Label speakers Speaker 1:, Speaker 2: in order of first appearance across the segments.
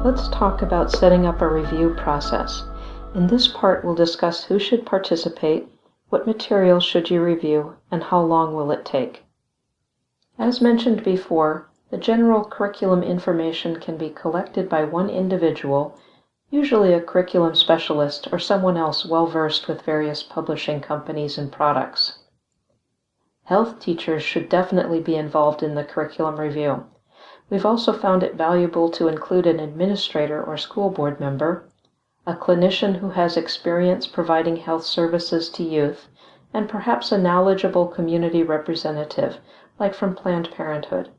Speaker 1: Let's talk about setting up a review process. In this part, we'll discuss who should participate, what materials should you review, and how long will it take. As mentioned before, the general curriculum information can be collected by one individual, usually a curriculum specialist or someone else well-versed with various publishing companies and products. Health teachers should definitely be involved in the curriculum review. We've also found it valuable to include an administrator or school board member, a clinician who has experience providing health services to youth, and perhaps a knowledgeable community representative, like from Planned Parenthood.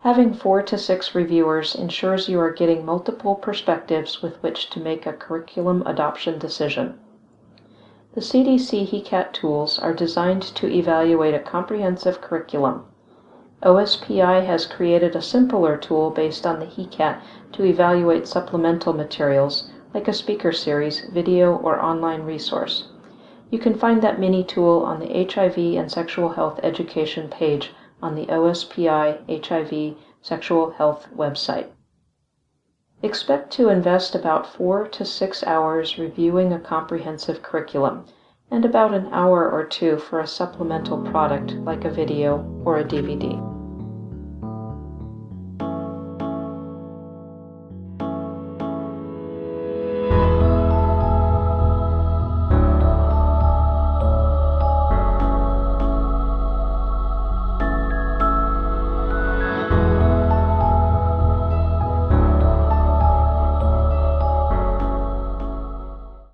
Speaker 1: Having 4 to 6 reviewers ensures you are getting multiple perspectives with which to make a curriculum adoption decision. The CDC HECAT tools are designed to evaluate a comprehensive curriculum. OSPI has created a simpler tool based on the HECAT to evaluate supplemental materials, like a speaker series, video, or online resource. You can find that mini tool on the HIV and sexual health education page on the OSPI HIV Sexual Health website. Expect to invest about 4 to 6 hours reviewing a comprehensive curriculum, and about an hour or 2 for a supplemental product like a video or a DVD.